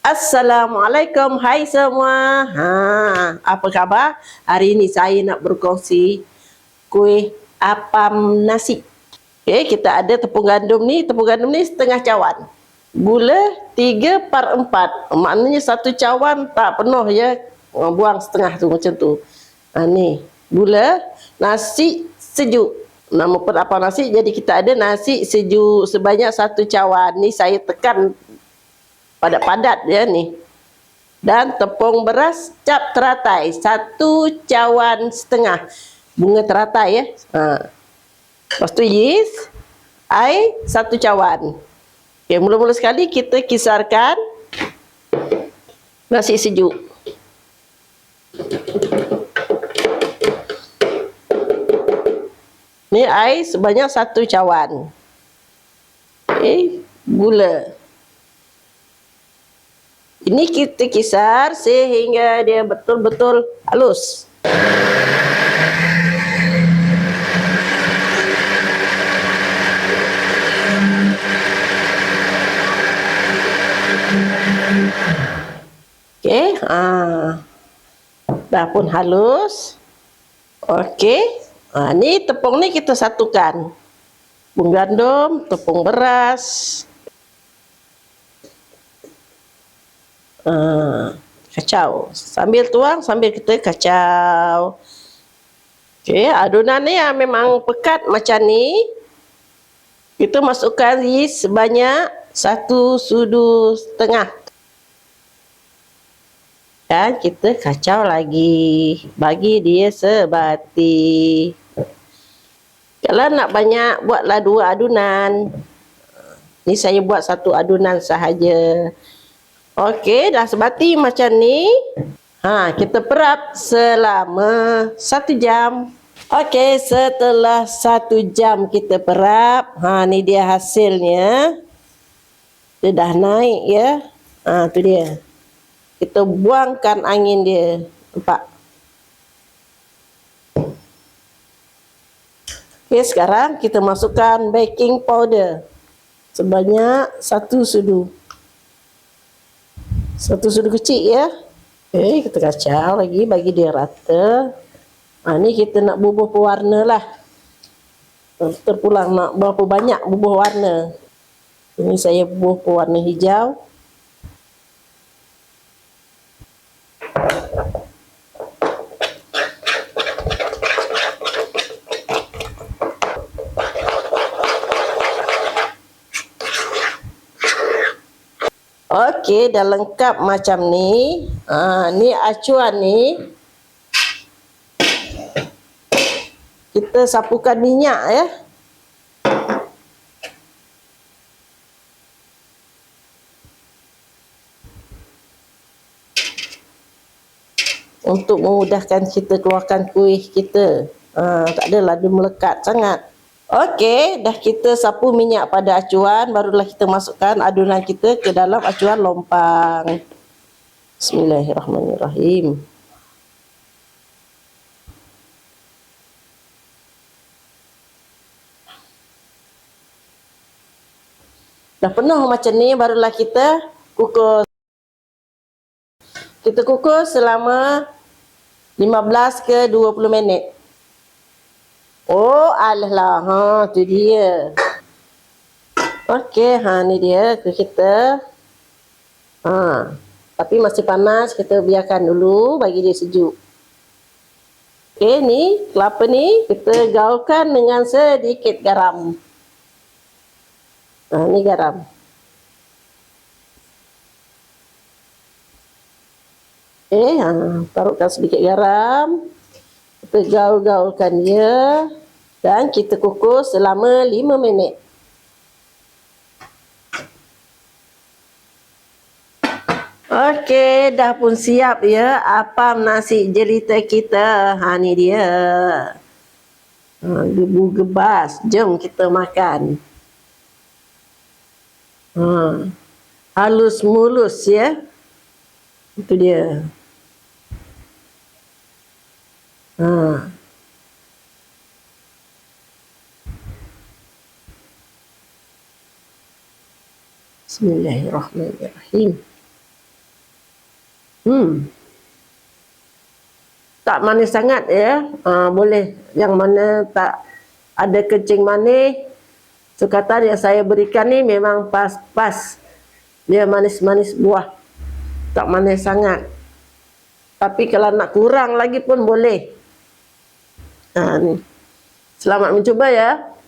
Assalamualaikum, hai semua. Apa khabar? Hari ini saya nak berkongsi kuih apam nasi. Okey, kita ada tepung gandum ni. Tepung gandum ni setengah cawan. Gula 3/4. Maknanya satu cawan tak penuh ya. Buang setengah tu macam tu. Ni gula, nasi sejuk. Nama pun apam nasi, jadi kita ada nasi sejuk sebanyak satu cawan. Ni saya tekan padat-padat ya ni. Dan tepung beras cap teratai satu cawan setengah. Bunga teratai ya. Lepas tu yeast, air satu cawan. Okay, mula-mula sekali kita kisarkan nasi sejuk. Ni air sebanyak satu cawan. Okay, gula. Ini kita kisar sehingga dia betul-betul halus. Okey, dah pun halus. Okey, ni tepung ni kita satukan. Tepung gandum, tepung beras. Kacau. Sambil tuang, sambil kita kacau. Okey, adunan ni memang pekat macam ni. Kita masukkan yeast sebanyak 1,5 sudu. Dan kita kacau lagi. Bagi dia sebati. Kalau nak banyak, buatlah 2 adunan. Ni saya buat 1 adunan sahaja. Okey, dah sebati macam ni. Kita perap selama 1 jam. Okey, setelah 1 jam kita perap. Ni dia hasilnya. Dia dah naik ya. Tu dia. Kita buangkan angin dia. Nampak? Okey, sekarang kita masukkan baking powder. Sebanyak 1 sudu. 1 sudu kecil ya. Okey, kita kacau lagi bagi dia rata. Ni kita nak bubuh pewarna lah. Terpulang nak berapa banyak bubuh warna. Ini saya bubuh pewarna hijau. Okey, dah lengkap macam ni. Ni acuan ni. Kita sapukan minyak ya. Untuk memudahkan kita keluarkan kuih kita. Tak adalah dia melekat sangat. Okey, dah kita sapu minyak pada acuan, barulah kita masukkan adunan kita ke dalam acuan lompang. Bismillahirrahmanirrahim. Dah penuh macam ni, barulah kita kukus. Kita kukus selama 15 ke 20 minit. Oh, alah lah. Tu dia. Okey, ni dia kita. Tapi masih panas, kita biarkan dulu bagi dia sejuk. Okey, ni kelapa ni kita gaulkan dengan sedikit garam. Ni garam. Okey, taruhkan sedikit garam. Kita gaul-gaulkan dia. Dan kita kukus selama 5 minit. Okey, dah pun siap ya apam nasi jelita kita. Ni dia. Gebu-gebas. Jom kita makan. Halus mulus ya. Itu dia. Bismillahirrahmanirrahim. Tak manis sangat ya. Boleh. Yang mana tak ada kencing manis. Sukatan yang saya berikan ni memang pas-pas. Dia manis-manis buah. Tak manis sangat. Tapi kalau nak kurang lagi pun boleh. Ni. Selamat mencuba ya.